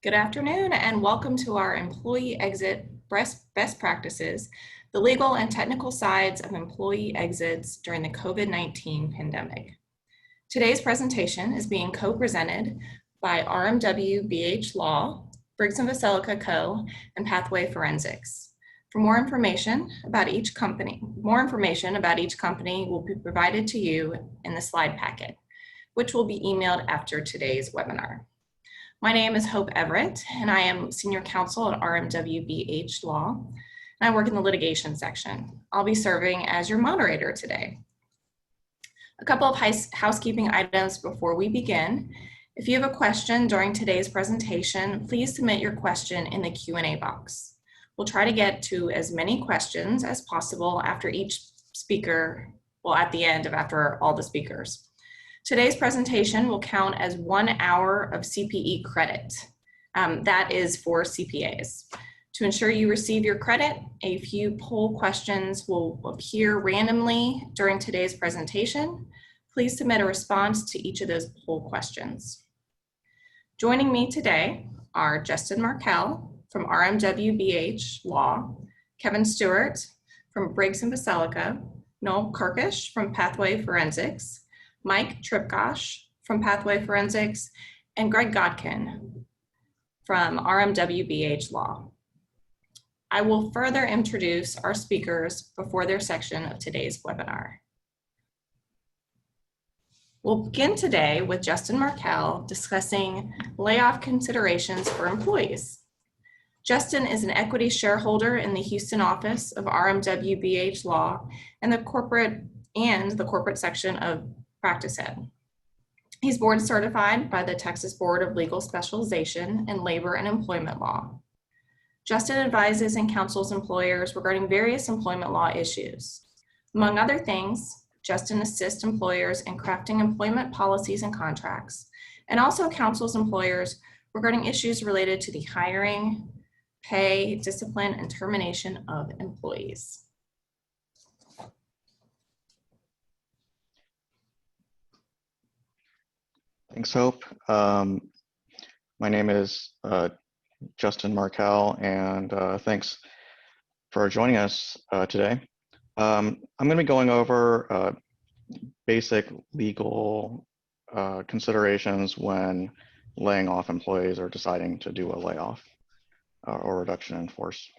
Good afternoon and welcome to our Employee Exit Best Practices, the legal and technical sides of employee exits during the COVID-19 pandemic. Today's presentation is being co-presented by RMWBH Law, Briggs Veselka Co., and Pathway Forensics. For more information about each company will be provided to you in the slide packet, which will be emailed after today's webinar. My name is Hope Everett, and I am Senior Counsel at RMWBH Law, and I work in the litigation section. I'll be serving as your moderator today. A couple of housekeeping items before we begin. If you have a question during today's presentation, please submit your question in the Q&A box. We'll try to get to as many questions as possible after each speaker, at the end after all the speakers. Today's presentation will count as 1 hour of CPE credit. That is for CPAs. To ensure you receive your credit, a few poll questions will appear randomly during today's presentation. Please submit a response to each of those poll questions. Joining me today are Justin Markell from RMWBH Law, Kevin Stewart from Briggs Veselka, Noel Kirkush from Pathway Forensics, Mike Tripkosh from Pathway Forensics, and Greg Godkin from RMWBH Law. I will further introduce our speakers before their section of today's webinar. We'll begin today with Justin Markell discussing layoff considerations for employees. Justin is an equity shareholder in the Houston office of RMWBH Law and the corporate section of Practice Head. He's board certified by the Texas Board of Legal Specialization in Labor and Employment Law. Justin advises and counsels employers regarding various employment law issues. Among other things, Justin assists employers in crafting employment policies and contracts, and also counsels employers regarding issues related to the hiring, pay, discipline, and termination of employees. Thanks, Hope. My name is Justin Markell, and thanks for joining us today. I'm going to be going over basic legal considerations when laying off employees or deciding to do a layoff or reduction in force.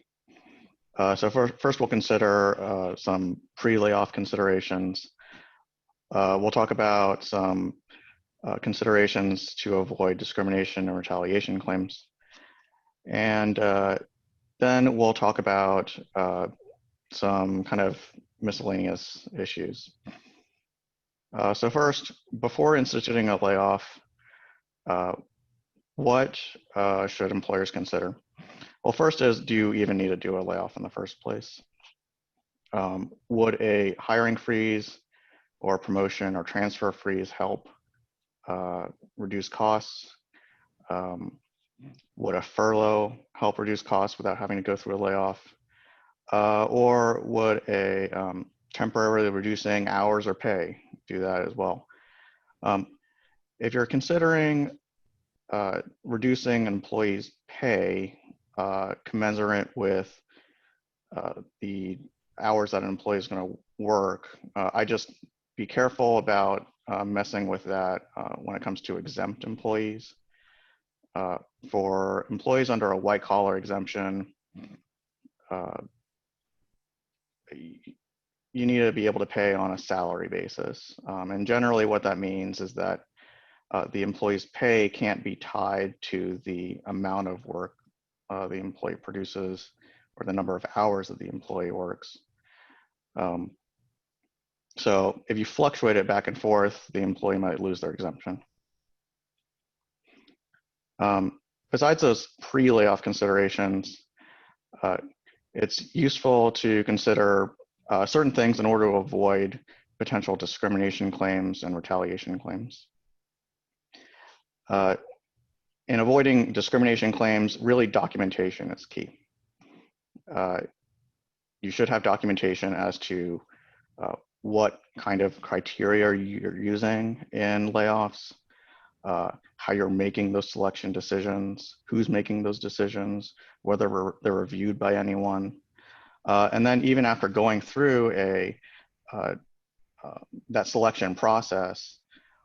So first we'll consider some pre-layoff considerations. We'll talk about some considerations to avoid discrimination and retaliation claims. And then we'll talk about some kind of miscellaneous issues. So first, before instituting a layoff, what should employers consider? Well, first is, do you even need to do a layoff in the first place? Would a hiring freeze or promotion or transfer freeze help reduce costs? Would a furlough help reduce costs without having to go through a layoff? Or would a temporarily reducing hours or pay do that as well? If you're considering reducing employees' pay commensurate with the hours that an employee is going to work, I just be careful about messing with that when it comes to exempt employees. For employees under a white collar exemption, you need to be able to pay on a salary basis. And generally what that means is that the employee's pay can't be tied to the amount of work the employee produces or the number of hours that the employee works. So if you fluctuate it back and forth, the employee might lose their exemption. Besides those pre-layoff considerations, it's useful to consider certain things in order to avoid potential discrimination claims and retaliation claims. In avoiding discrimination claims, really documentation is key. You should have documentation as to what kind of criteria you're using in layoffs, how you're making those selection decisions, who's making those decisions, whether they're reviewed by anyone. And then even after going through that selection process,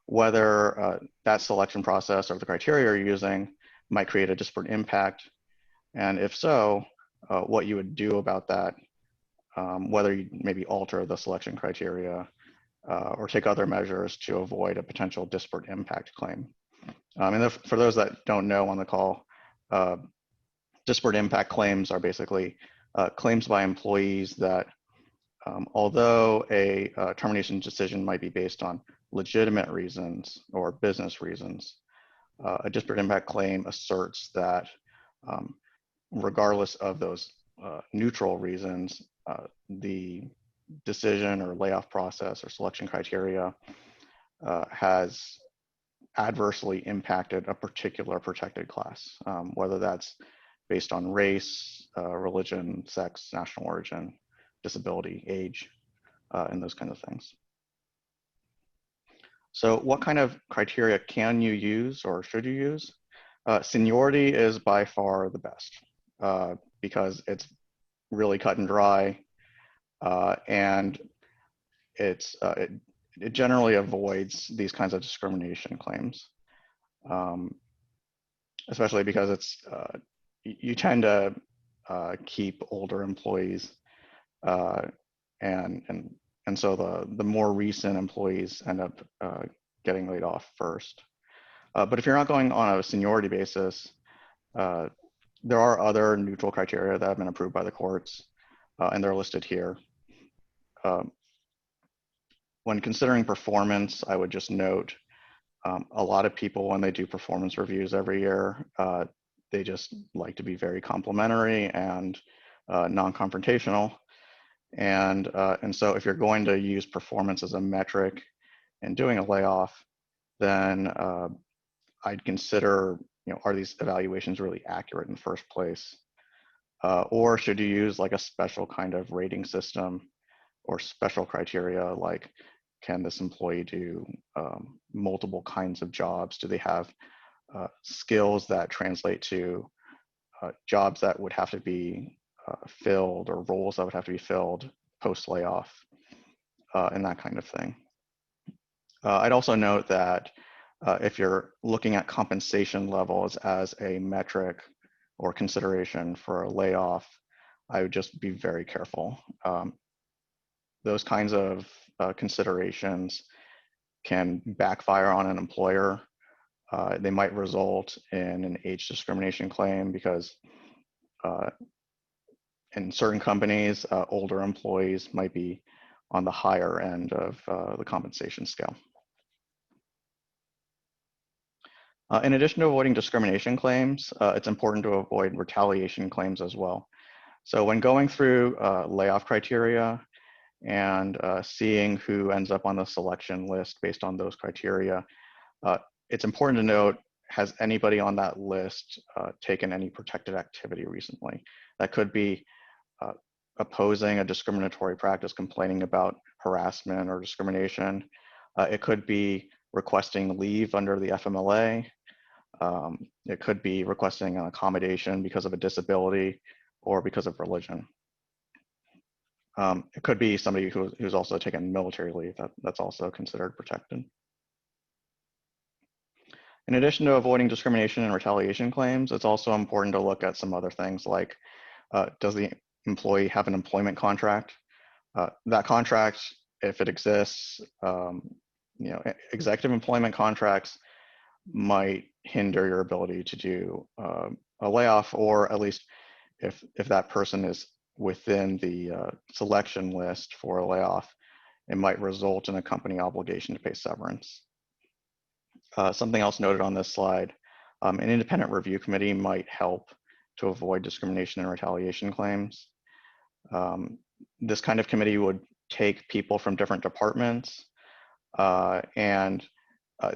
whether that selection process or the criteria you're using might create a disparate impact. And if so, what you would do about that, whether you maybe alter the selection criteria or take other measures to avoid a potential disparate impact claim. And for those that don't know on the call, disparate impact claims are basically claims by employees that although a termination decision might be based on legitimate reasons or business reasons, a disparate impact claim asserts that regardless of those neutral reasons, the decision or layoff process or selection criteria has adversely impacted a particular protected class, whether that's based on race, religion, sex, national origin, disability, age, and those kinds of things. So what kind of criteria can you use or should you use? Seniority is by far the best because it's really cut and dry, and it generally avoids these kinds of discrimination claims, especially because it's you tend to keep older employees, and so the more recent employees end up getting laid off first. But if you're not going on a seniority basis, there are other neutral criteria that have been approved by the courts, and they're listed here. When considering performance, I would just note a lot of people, when they do performance reviews every year, they just like to be very complimentary and non-confrontational. And so if you're going to use performance as a metric in doing a layoff, then I'd consider, are these evaluations really accurate in the first place? Or should you use like a special kind of rating system or special criteria, like can this employee do multiple kinds of jobs? Do they have skills that translate to jobs that would have to be filled, or roles that would have to be filled post layoff, and that kind of thing. I'd also note that if you're looking at compensation levels as a metric or consideration for a layoff, I would just be very careful. Those kinds of considerations can backfire on an employer. They might result in an age discrimination claim because in certain companies, older employees might be on the higher end of the compensation scale. In addition to avoiding discrimination claims, it's important to avoid retaliation claims as well. So when going through layoff criteria and seeing who ends up on the selection list based on those criteria, it's important to note, has anybody on that list taken any protected activity recently? That could be opposing a discriminatory practice, complaining about harassment or discrimination. It could be requesting leave under the FMLA. It could be requesting an accommodation because of a disability or because of religion. It could be somebody who's also taken military leave. That's also considered protected. In addition to avoiding discrimination and retaliation claims, it's also important to look at some other things like, does the employee have an employment contract? That contract, if it exists, executive employment contracts might hinder your ability to do a layoff, or at least if that person is within the selection list for a layoff, it might result in a company obligation to pay severance. Something else noted on this slide, an independent review committee might help to avoid discrimination and retaliation claims. This kind of committee would take people from different departments and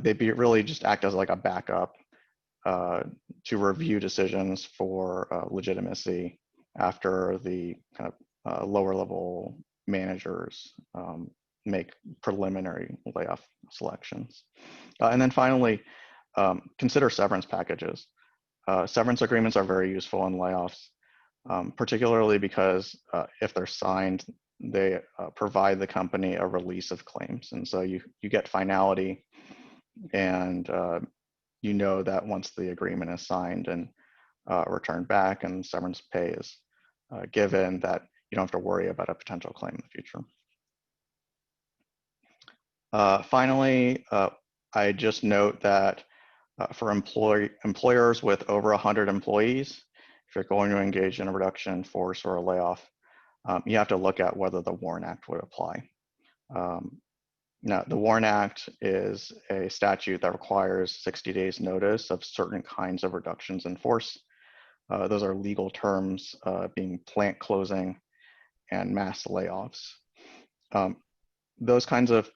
they'd be really just act as like a backup to review decisions for legitimacy after the kind of lower level managers make preliminary layoff selections. And then finally, consider severance packages. Severance agreements are very useful in layoffs, particularly because if they're signed, they provide the company a release of claims. And so you get finality, and you know that once the agreement is signed and returned back and severance pay is given, that you don't have to worry about a potential claim in the future. Finally, I just note that for employers with over 100 employees, if you're going to engage in a reduction in force or a layoff, you have to look at whether the WARN Act would apply. Now, the WARN Act is a statute that requires 60 days notice of certain kinds of reductions in force. Those are legal terms being plant closing and mass layoffs. Those kinds of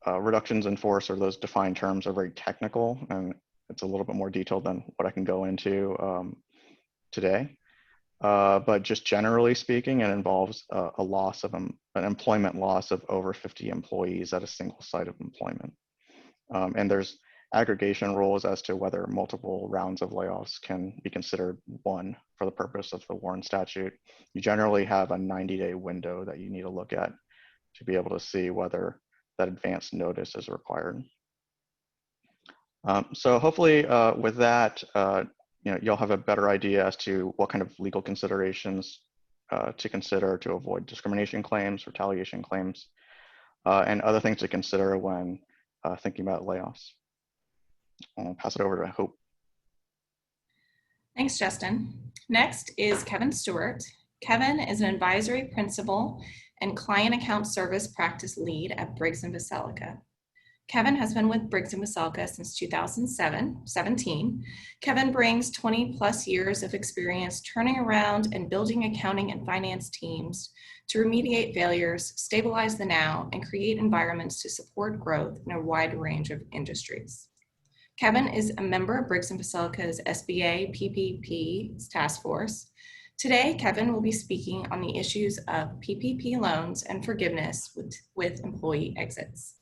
reductions in force, or those defined terms, are very technical, and it's a little bit more detailed than what I can go into today. But just generally speaking, it involves a loss of an employment loss of over 50 employees at a single site of employment. And there's aggregation rules as to whether multiple rounds of layoffs can be considered one for the purpose of the WARN statute. You generally have a 90-day window that you need to look at to be able to see whether that advance notice is required. So hopefully with that, you'll have a better idea as to what kind of legal considerations to consider to avoid discrimination claims, retaliation claims, and other things to consider when thinking about layoffs. I'll pass it over to Hope. Thanks, Justin. Next is Kevin Stewart. Kevin is an advisory principal and client account service practice lead at Briggs Veselka. Kevin has been with Briggs Veselka since 2017. Kevin brings 20 plus years of experience turning around and building accounting and finance teams to remediate failures, stabilize the now, and create environments to support growth in a wide range of industries. Kevin is a member of Briggs Veselka's SBA PPP task force. Today, Kevin will be speaking on the issues of PPP loans and forgiveness with employee exits.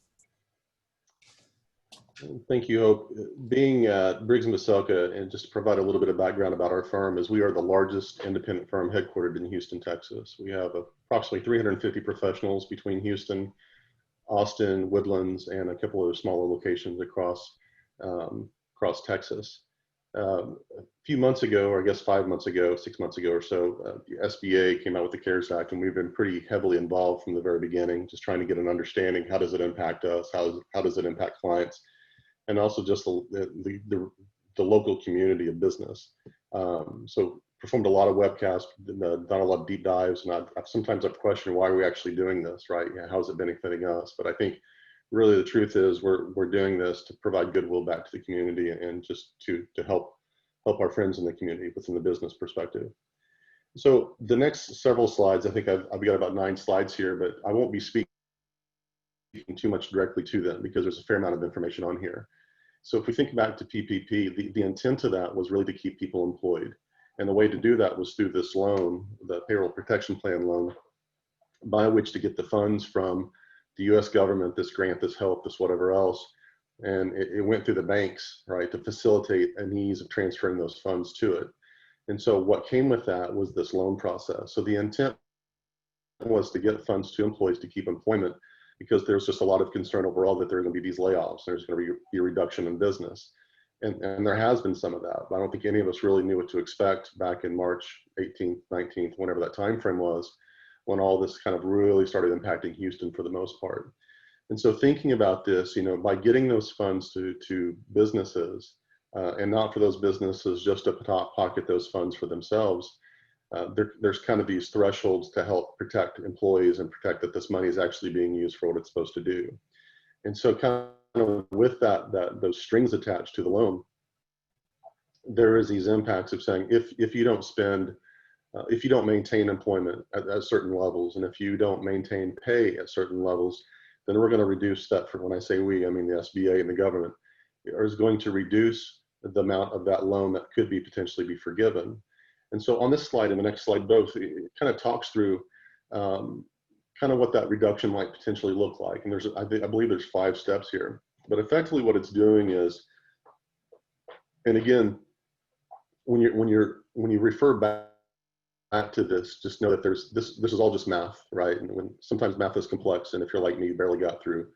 Thank you, Hope. Being Briggs Veselka, and just to provide a little bit of background about our firm, is we are the largest independent firm headquartered in Houston, Texas. We have approximately 350 professionals between Houston, Austin, Woodlands, and a couple of smaller locations across Texas. A few months ago, or I guess 5 months ago, 6 months ago or so, the SBA came out with the CARES Act, and we've been pretty heavily involved from the very beginning, just trying to get an understanding. How does it impact us? How does it impact clients? And also just the local community of business. So performed a lot of webcasts, done a lot of deep dives, and sometimes I've questioned why are we actually doing this, right? How is it benefiting us? But I think really the truth is we're doing this to provide goodwill back to the community and just to help our friends in the community within the business perspective. So the next several slides, I think I've got about 9 slides here, but I won't be speaking too much directly to them because there's a fair amount of information on here. So if we think back to PPP, the intent of that was really to keep people employed. And the way to do that was through this loan, the Payroll Protection Plan loan, by which to get the funds from the US government, this grant, this help, this whatever else. And it went through the banks, right, to facilitate an ease of transferring those funds to it. And so what came with that was this loan process. So the intent was to get funds to employees to keep employment, because there's just a lot of concern overall that there are going to be these layoffs. There's going to be a reduction in business. And there has been some of that. But I don't think any of us really knew what to expect back in March 18th, 19th, whenever that time frame was, when all this kind of really started impacting Houston for the most part. And so thinking about this, by getting those funds to businesses, and not for those businesses just to pocket those funds for themselves, there's kind of these thresholds to help protect employees and protect that this money is actually being used for what it's supposed to do. And so kind of with those strings attached to the loan, there is these impacts of saying, if you don't spend, if you don't maintain employment at certain levels, and if you don't maintain pay at certain levels, then we're going to reduce that. For when I say we, I mean the SBA and the government is going to reduce the amount of that loan that could be potentially be forgiven. And so on this slide and the next slide both, it kind of talks through kind of what that reduction might potentially look like. And I believe there's 5 steps here. But effectively what it's doing is And again, when you refer back to this, just know that this is all just math, right? And when sometimes math is complex, and if you're like me, you barely got through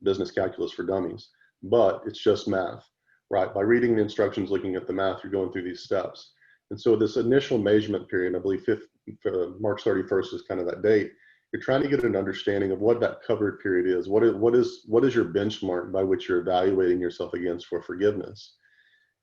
business calculus for dummies, but it's just math, right? By reading the instructions, looking at the math, you're going through these steps. And so this initial measurement period, I believe March 31st is kind of that date. You're trying to get an understanding of what that covered period is. What is your benchmark by which you're evaluating yourself against for forgiveness?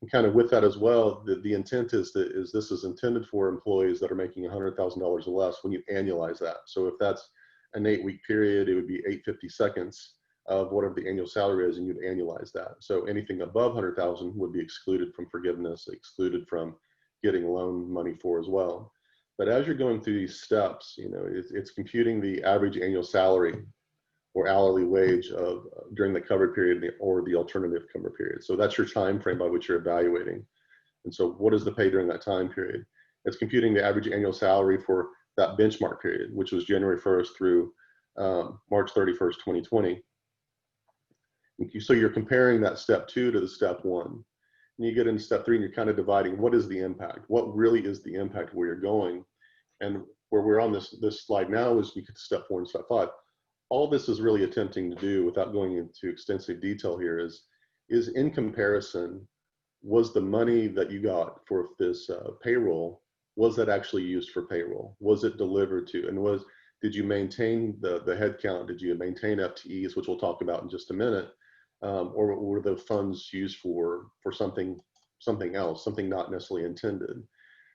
And kind of with that as well, the intent is this is intended for employees that are making $100,000 or less when you annualize that. So if that's an 8-week period, it would be 850 seconds of whatever the annual salary is, and you'd annualize that. So anything above 100,000 would be excluded from forgiveness, excluded from getting loan money for as well. But as you're going through these steps, you know, it's computing the average annual salary or hourly wage of during the covered period or the alternative covered period. So that's your time frame by which you're evaluating. And so what is the pay during that time period? It's computing the average annual salary for that benchmark period, which was January 1st through March 31st, 2020. So you're comparing that step 2 to the step 1. And you get into step 3 and you're kind of dividing what is the impact? What really is the impact where you're going? And where we're on this slide now is you get to step 4 and step 5. All this is really attempting to do, without going into extensive detail here, is in comparison, was the money that you got for this payroll, was that actually used for payroll? Was it delivered to? And did you maintain the headcount? Did you maintain FTEs, which we'll talk about in just a minute? Or were the funds used for something else, something not necessarily intended?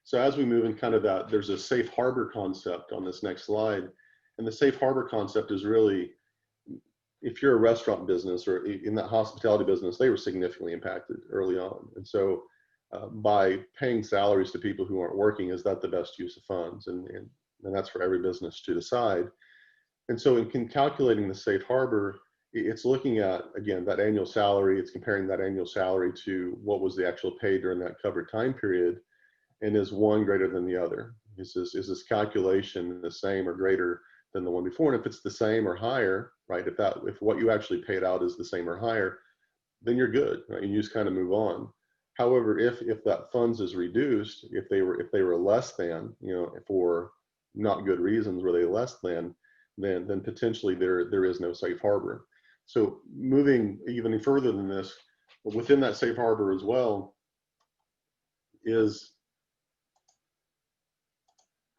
So as we move in kind of that, there's a safe harbor concept on this next slide. And the safe harbor concept is really, if you're a restaurant business or in that hospitality business, they were significantly impacted early on. And so by paying salaries to people who aren't working, is that the best use of funds? And that's for every business to decide. And so in calculating the safe harbor, it's looking at, again, that annual salary. It's comparing that annual salary to what was the actual pay during that covered time period. And is one greater than the other? Is this calculation the same or greater than the one before? And if it's the same or higher, right, if what you actually paid out is the same or higher, then you're good, right? And you just kind of move on. However, if that funds is reduced, if they were less than, you know, for not good reasons, were they less than, then potentially there is no safe harbor. So moving even further than this, within that safe harbor as well is,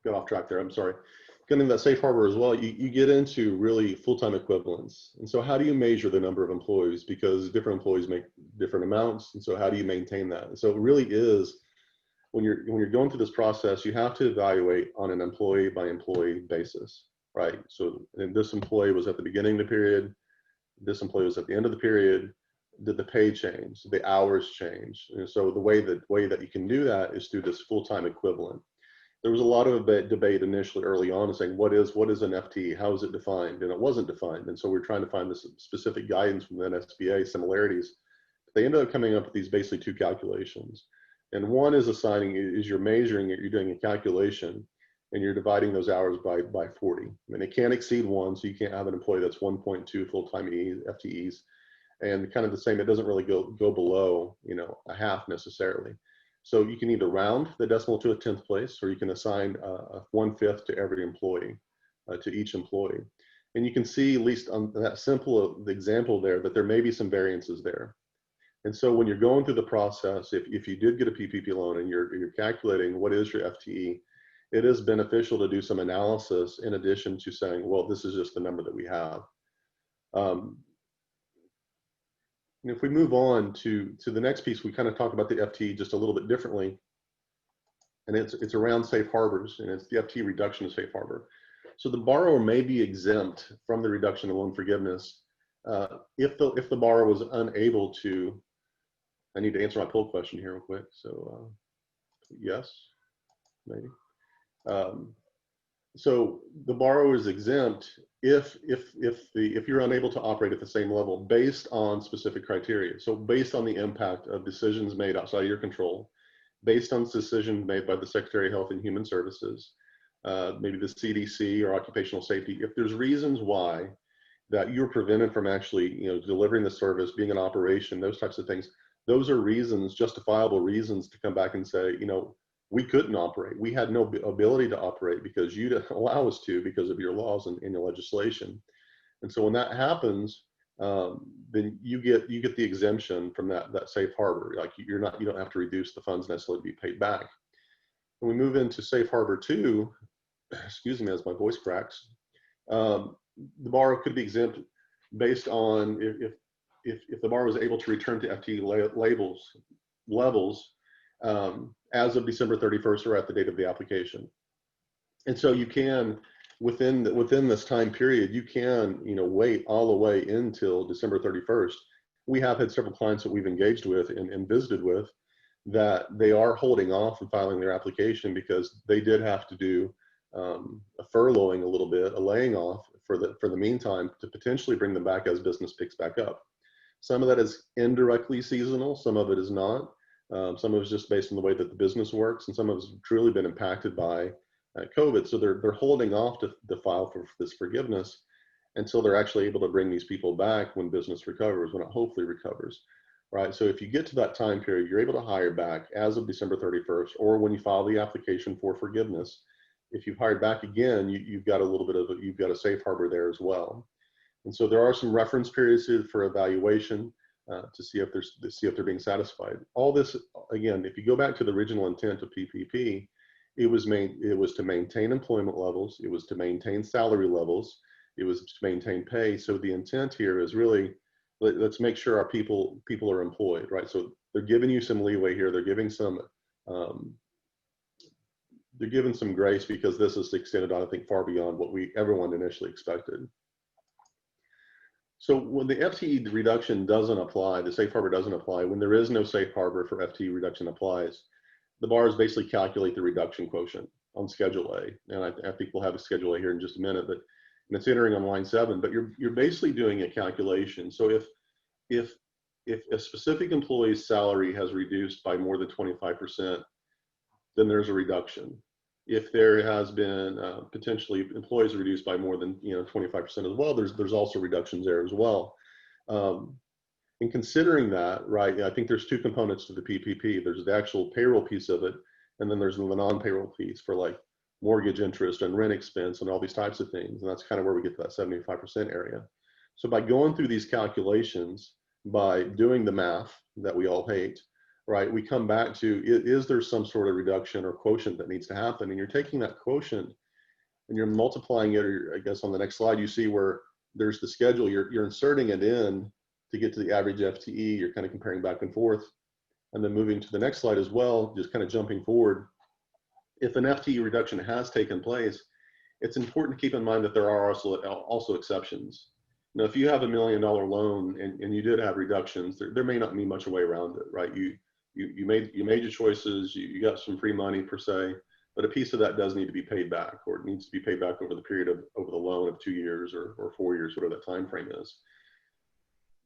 got off track there, I'm sorry. Getting that safe harbor as well, you get into really full-time equivalents. And so how do you measure the number of employees? Because different employees make different amounts. And so how do you maintain that? And so it really is, when you're going through this process, you have to evaluate on an employee by employee basis, right? So this employee was at the beginning of the period, this employee was at the end of the period. Did the pay change? Did the hours change? And so the way that you can do that is through this full-time equivalent. There was a lot of debate initially early on saying, what is an FTE? How is it defined? And it wasn't defined. And so we're trying to find this specific guidance from the NSBA, similarities. They ended up coming up with these basically 2 calculations. And one is you're measuring it, you're doing a calculation, and you're dividing those hours by 40. I mean, it can't exceed 1, so you can't have an employee that's 1.2 full-time FTEs. And kind of the same, it doesn't really go below, you know, a half necessarily. So you can either round the decimal to a 10th place, or you can assign a 1/5 to every employee, to each employee. And you can see, at least on that simple example there, that there may be some variances there. And so when you're going through the process, if you did get a PPP loan and you're calculating what is your FTE, it is beneficial to do some analysis in addition to saying, well, this is just the number that we have. And if we move on to the next piece, we kind of talk about the FTE just a little bit differently. And it's around safe harbors, and it's the FTE reduction of safe harbor. So the borrower may be exempt from the reduction of loan forgiveness if the borrower was unable to. I need to answer my poll question here real quick. So yes, maybe. So the borrower is exempt if you're unable to operate at the same level based on specific criteria. So based on the impact of decisions made outside of your control, based on decisions made by the Secretary of Health and Human Services, maybe the CDC or occupational safety. If there's reasons why that you're prevented from actually, you know, delivering the service, being in operation, those types of things, those are reasons, justifiable reasons to come back and say, you know, we couldn't operate. We had no ability to operate because you didn't allow us to because of your laws and your legislation. And so when that happens, then you get the exemption from that safe harbor. Like you don't have to reduce the funds necessarily to be paid back. When we move into safe harbor 2, excuse me as my voice cracks, the borrower could be exempt based on if the borrower was able to return to FTE levels as of December 31st or at the date of the application. And so you can, within this time period, you can, you know, wait all the way until December 31st. We have had several clients that we've engaged with and visited with that they are holding off from filing their application because they did have to do a furloughing a little bit, a laying off for the meantime to potentially bring them back as business picks back up. Some of that is indirectly seasonal, some of it is not. Some of it is just based on the way that the business works, and some of it has truly been impacted by COVID. So they're holding off to file for this forgiveness until they're actually able to bring these people back when business recovers, when it hopefully recovers, right? So if you get to that time period, you're able to hire back as of December 31st, or when you file the application for forgiveness. If you've hired back again, you've got a little bit of you've got a safe harbor there as well. And so there are some reference periods for evaluation to see if they're being satisfied. All this, again, if you go back to the original intent of PPP, it was to maintain employment levels, it was to maintain salary levels, it was to maintain pay. So the intent here is really, let's make sure our people are employed, right? So they're giving you some leeway here. They're giving some grace because this is extended on, I think, far beyond what everyone initially expected. So when the FTE reduction doesn't apply, the safe harbor doesn't apply, when there is no safe harbor for FTE reduction applies, the bars basically calculate the reduction quotient on Schedule A. And I think we'll have a Schedule A here in just a minute, and it's entering on line 7, but you're basically doing a calculation. So if a specific employee's salary has reduced by more than 25%, then there's a reduction. If there has been potentially employees reduced by more than 25% as well, there's also reductions there as well. And considering that, right, I think there's 2 components to the PPP. There's the actual payroll piece of it, and then there's the non-payroll piece for like mortgage interest and rent expense and all these types of things. And that's kind of where we get to that 75% area. So by going through these calculations, by doing the math that we all hate, right, we come back to, is there some sort of reduction or quotient that needs to happen? And you're taking that quotient and you're multiplying it, or I guess on the next slide, you see where there's the schedule, you're inserting it in to get to the average FTE. You're kind of comparing back and forth. And then moving to the next slide as well, just kind of jumping forward. If an FTE reduction has taken place, it's important to keep in mind that there are also exceptions. Now, if you have $1 million loan and you did have reductions, there may not be much a way around it, right? You made your choices, you got some free money per se, but a piece of that does need to be paid back, or it needs to be paid back over the period over the loan of 2 years or 4 years, whatever that time frame is.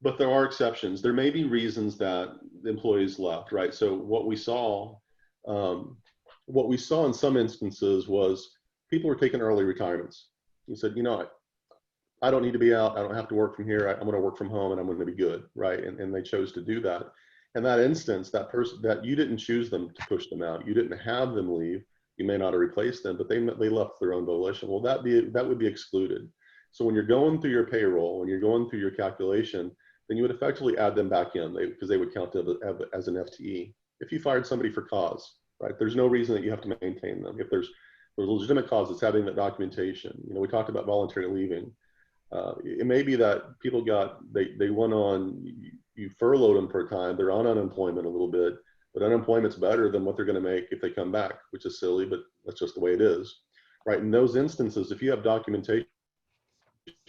But there are exceptions. There may be reasons that the employees left, right? So what we saw in some instances was people were taking early retirements. You said, I don't need to be out. I don't have to work from here. I'm going to work from home and I'm going to be good, right? And they chose to do that. In that instance, that person that you didn't choose them to push them out, you didn't have them leave. You may not have replaced them, but they left their own volition. Well, that would be excluded. So when you're going through your payroll, when you're going through your calculation, then you would effectively add them back in because they would count as an FTE. If you fired somebody for cause, right? There's no reason that you have to maintain them. If there's a legitimate cause, it's having that documentation. We talked about voluntary leaving. It may be that people they went on, you furloughed them for a time, they're on unemployment a little bit, but unemployment's better than what they're going to make if they come back, which is silly, but that's just the way it is, right? In those instances, if you have documentation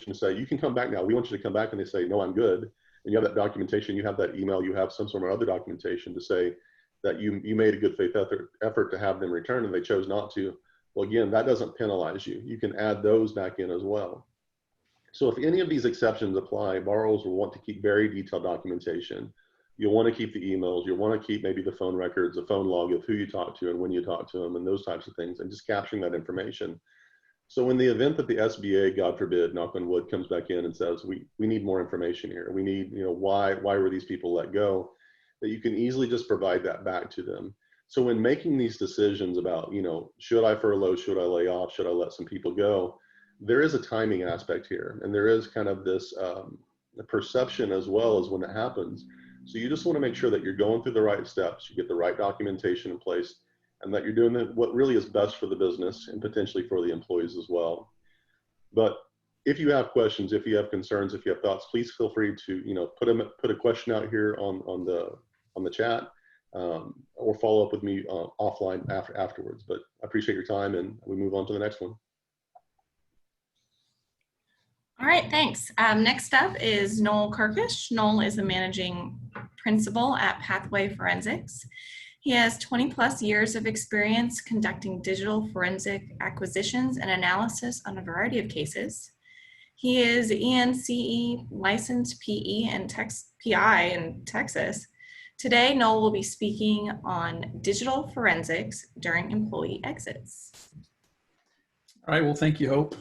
to say, you can come back now, we want you to come back, and they say, no, I'm good, and you have that documentation, you have that email, you have some sort of other documentation to say that you made a good faith effort to have them return and they chose not to, well, again, that doesn't penalize you. You can add those back in as well. So if any of these exceptions apply, borrowers will want to keep very detailed documentation. You'll want to keep the emails. You'll want to keep maybe the phone records, the phone log of who you talked to and when you talked to them and those types of things, and just capturing that information. So in the event that the SBA, God forbid, knock on wood, comes back in and says, we need more information here. We need, why were these people let go? that you can easily just provide that back to them. So when making these decisions about, should I furlough, should I lay off, should I let some people go, there is a timing aspect here. And there is kind of this perception as well as when it happens. So you just want to make sure that you're going through the right steps, you get the right documentation in place, and that you're doing what really is best for the business and potentially for the employees as well. But if you have questions, if you have concerns, if you have thoughts, please feel free to, put a question out here on the chat, or follow up with me offline afterwards. But I appreciate your time, and we move on to the next one. All right, thanks. Next up is Noel Kirkush. Noel is the managing principal at Pathway Forensics. He has 20+ years of experience conducting digital forensic acquisitions and analysis on a variety of cases. He is ENCE licensed PI in Texas. Today, Noel will be speaking on digital forensics during employee exits. All right, well, thank you, Hope.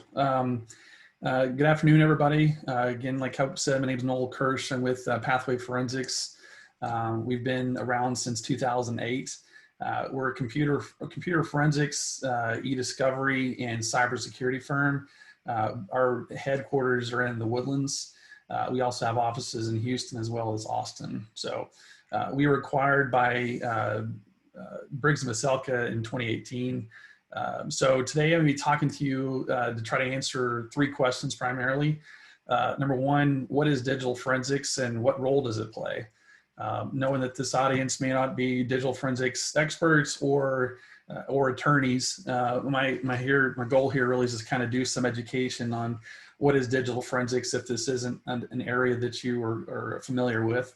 Good afternoon, everybody. Again, like Hope said, my name is Noel Kirkush. I'm with Pathway Forensics. We've been around since 2008. We're a computer forensics, e-discovery, and cybersecurity firm. Our headquarters are in the Woodlands. We also have offices in Houston as well as Austin. So we were acquired by Briggs Veselka in 2018. So today I'm going to be talking to you to try to answer 3 questions primarily. Number 1, what is digital forensics and what role does it play? Knowing that this audience may not be digital forensics experts or attorneys, my goal here really is to kind of do some education on what is digital forensics if this isn't an area that you are familiar with.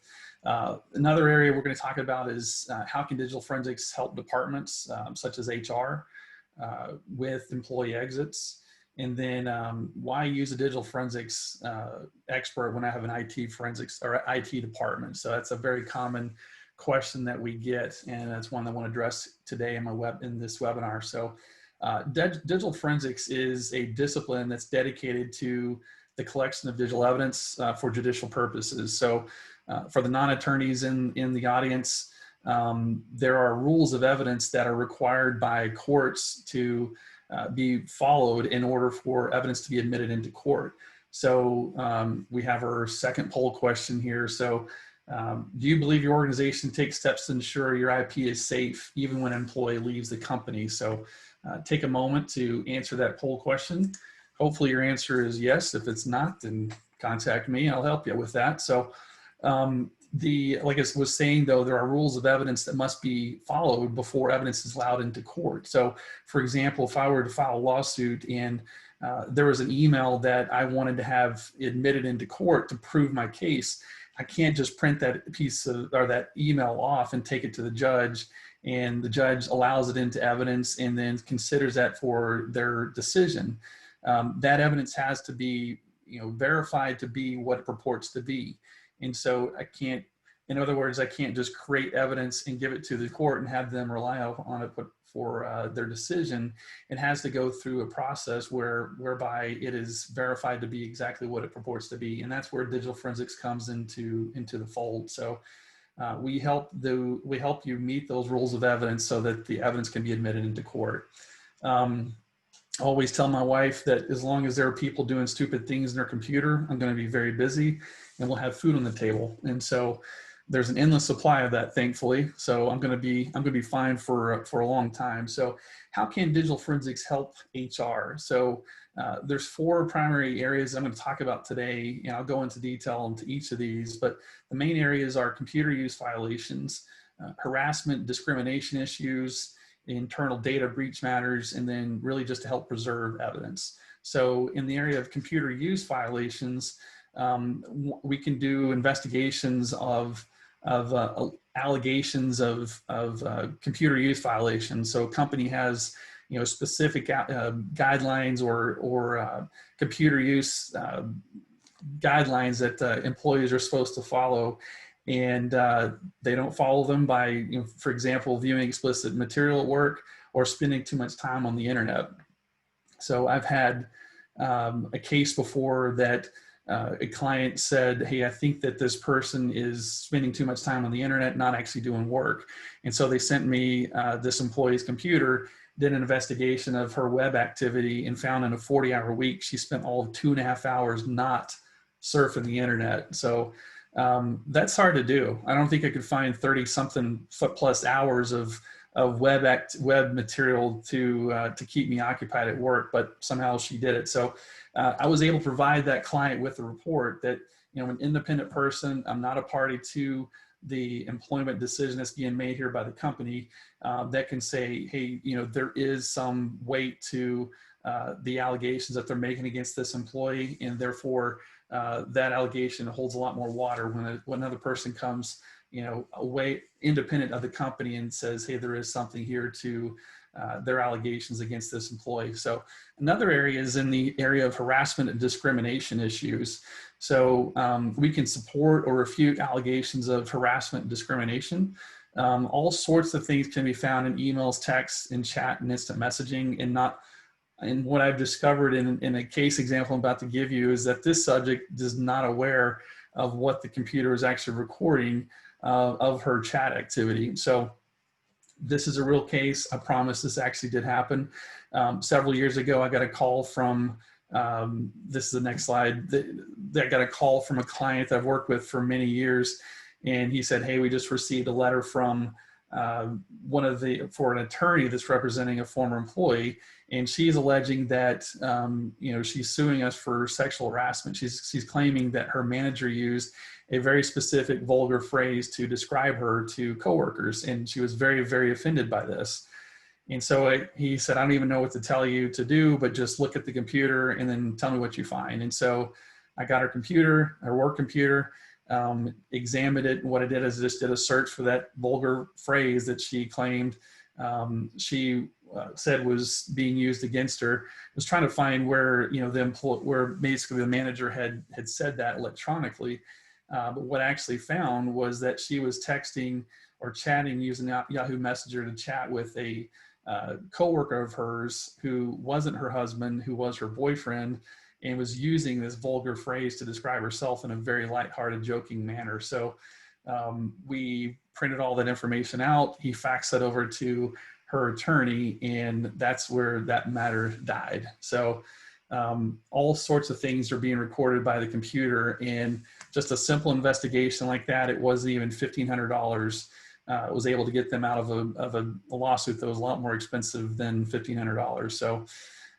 Another area we're going to talk about is how can digital forensics help departments such as HR with employee exits, and then why use a digital forensics expert when I have an IT forensics or IT department. So that's a very common question that we get, and that's one I want to address today in this webinar. So digital forensics is a discipline that's dedicated to the collection of digital evidence for judicial purposes. So for the non-attorneys in the audience, there are rules of evidence that are required by courts to be followed in order for evidence to be admitted into court. So we have our second poll question here. So do you believe your organization takes steps to ensure your IP is safe even when an employee leaves the company? So take a moment to answer that poll question. Hopefully your answer is yes. If it's not, then contact me. I'll help you with that. So like I was saying, though, there are rules of evidence that must be followed before evidence is allowed into court. So, for example, if I were to file a lawsuit and there was an email that I wanted to have admitted into court to prove my case, I can't just print that that email off and take it to the judge, and the judge allows it into evidence and then considers that for their decision. That evidence has to be, verified to be what it purports to be. And so in other words, I can't just create evidence and give it to the court and have them rely on it for their decision. It has to go through a process whereby it is verified to be exactly what it purports to be. And that's where digital forensics comes into the fold. So we help you meet those rules of evidence so that the evidence can be admitted into court. I always tell my wife that as long as there are people doing stupid things in their computer, I'm going to be very busy and we'll have food on the table. And so there's an endless supply of that, thankfully. So I'm going to be fine for a long time. So how can digital forensics help HR? So there's 4 primary areas I'm going to talk about today, and I'll go into detail into each of these. But the main areas are computer use violations, harassment, discrimination issues, internal data breach matters, and then really just to help preserve evidence. So in the area of computer use violations, we can do investigations of allegations of computer use violations. So a company has specific guidelines or computer use guidelines that employees are supposed to follow, and they don't follow them by, for example, viewing explicit material at work or spending too much time on the internet. So I've had a case before that a client said, hey, I think that this person is spending too much time on the internet, not actually doing work. And so they sent me this employee's computer, did an investigation of her web activity, and found in a 40-hour week, she spent all of 2.5 hours not surfing the internet. So that's hard to do. I don't think I could find 30-something plus hours of web material to keep me occupied at work, but somehow she did it. So I was able to provide that client with a report that, you know, an independent person, I'm not a party to the employment decision that's being made here by the company, that can say, hey, you know, there is some weight to the allegations that they're making against this employee, and therefore that allegation holds a lot more water when another person comes, you know, away independent of the company and says, hey, there is something here to their allegations against this employee. So another area is in the area of harassment and discrimination issues. So we can support or refute allegations of harassment and discrimination. All sorts of things can be found in emails, texts, and chat and instant messaging. And what I've discovered in a case example I'm about to give you is that this subject is not aware of what the computer is actually recording of her chat activity. So this is a real case. I promise this actually did happen. Several years ago, I got a call from, this is the next slide, that got a call from a client that I've worked with for many years. And he said, hey, we just received a letter from for an attorney that's representing a former employee. And she's alleging that, you know, she's suing us for sexual harassment. She's claiming that her manager used a very specific vulgar phrase to describe her to coworkers. And she was very, very offended by this. And so he said, I don't even know what to tell you to do, but just look at the computer and then tell me what you find. And so I got her computer, her work computer, examined it. And what I did is just did a search for that vulgar phrase that she claimed she said was being used against her. I was trying to find where, you know, where basically the manager had said that electronically. But what I actually found was that she was texting or chatting using Yahoo Messenger to chat with a coworker of hers who wasn't her husband, who was her boyfriend, and was using this vulgar phrase to describe herself in a very lighthearted, joking manner. So we printed all that information out. He faxed it over to her attorney, and that's where that matter died. So all sorts of things are being recorded by the computer, and just a simple investigation like that, it wasn't even $1,500. Was able to get them out of a lawsuit that was a lot more expensive than $1,500. So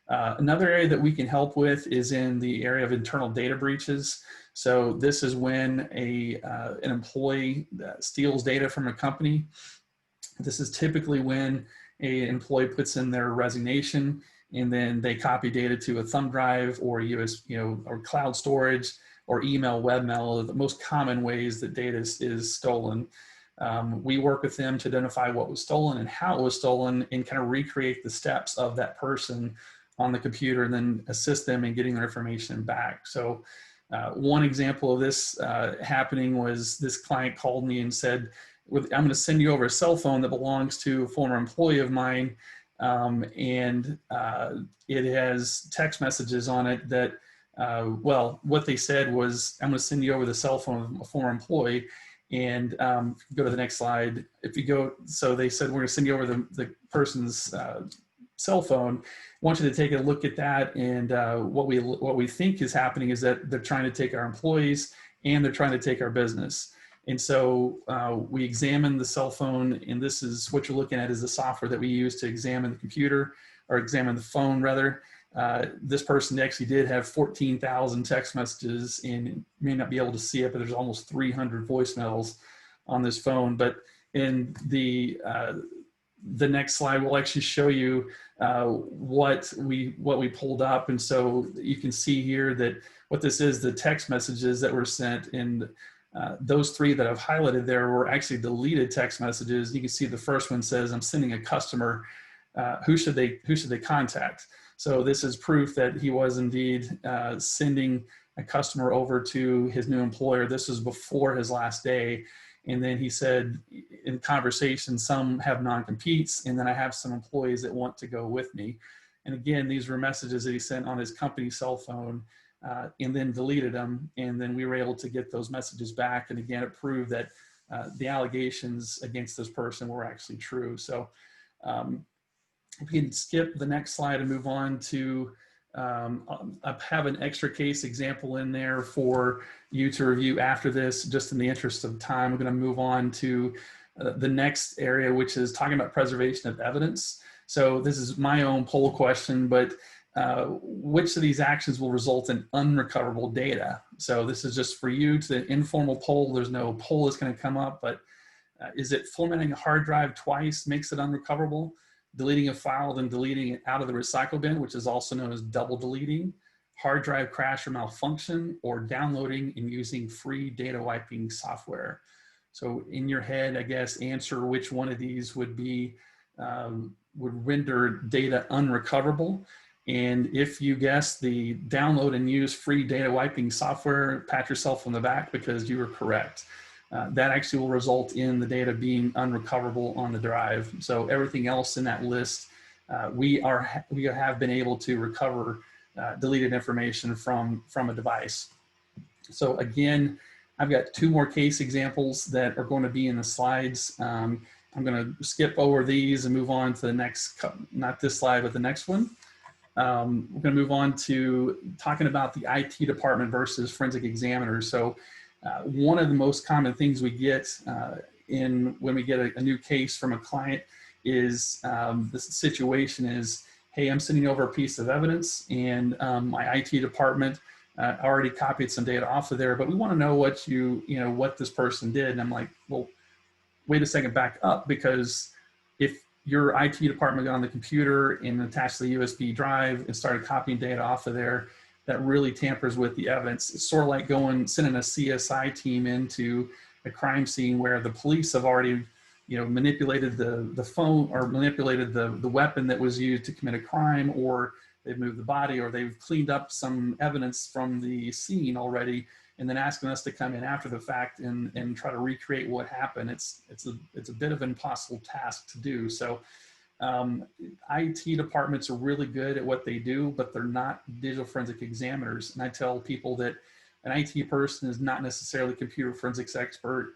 another area that we can help with is in the area of internal data breaches. So this is when an employee steals data from a company. This is typically when an employee puts in their resignation, and then they copy data to a thumb drive or or cloud storage or email, webmail, the most common ways that data is stolen. We work with them to identify what was stolen and how it was stolen, and kind of recreate the steps of that person on the computer, and then assist them in getting their information back. So one example of this happening was this client called me and said, I'm going to send you over a cell phone that belongs to a former employee of mine. And it has text messages on it that, well, what they said was, I'm going to send you over the cell phone of a former employee. And go to the next slide. If you go, so they said, we're going to send you over the person's cell phone. I want you to take a look at that. And what we think is happening is that they're trying to take our employees and they're trying to take our business. And so we examined the cell phone, and this is what you're looking at is the software that we use to examine the computer, or examine the phone rather. This person actually did have 14,000 text messages, and you may not be able to see it, but there's almost 300 voicemails on this phone. But in the next slide, we'll actually show you what we pulled up. And so you can see here that what this is, the text messages that were sent, and those three that I've highlighted there were actually deleted text messages. You can see the first one says, I'm sending a customer, who should they contact? So this is proof that he was indeed sending a customer over to his new employer. This was before his last day. And then he said in conversation, some have non-competes, and then I have some employees that want to go with me. And again, these were messages that he sent on his company cell phone and then deleted them. And then we were able to get those messages back. And again, it proved that the allegations against this person were actually true. So if we can skip the next slide and move on to, I have an extra case example in there for you to review after this. Just in the interest of time, I'm going to move on to the next area, which is talking about preservation of evidence. So this is my own poll question, but which of these actions will result in unrecoverable data? So this is just for you to the informal poll. There's no poll that's going to come up, but is it formatting a hard drive twice makes it unrecoverable? Deleting a file, then deleting it out of the recycle bin, which is also known as double deleting, hard drive crash or malfunction, or downloading and using free data wiping software. So in your head, I guess, answer which one of these would be, would render data unrecoverable. And if you guess the download and use free data wiping software, pat yourself on the back because you were correct. That actually will result in the data being unrecoverable on the drive. So everything else in that list, we have been able to recover deleted information from a device. So again, I've got two more case examples that are going to be in the slides. I'm going to skip over these and move on to the next, not this slide, but the next one. We're going to move on to talking about the IT department versus forensic examiners. So one of the most common things we get when we get a new case from a client is this situation is, hey, I'm sending over a piece of evidence and my IT department already copied some data off of there, but we want to know what what this person did. And I'm like, well, wait a second, back up, because if your IT department got on the computer and attached the USB drive and started copying data off of there, that really tampers with the evidence. It's sort of like sending a CSI team into a crime scene where the police have already, manipulated the phone or manipulated the weapon that was used to commit a crime, or they've moved the body, or they've cleaned up some evidence from the scene already, and then asking us to come in after the fact and try to recreate what happened. It's a bit of an impossible task to do. So IT departments are really good at what they do, but they're not digital forensic examiners. And I tell people that an IT person is not necessarily a computer forensics expert.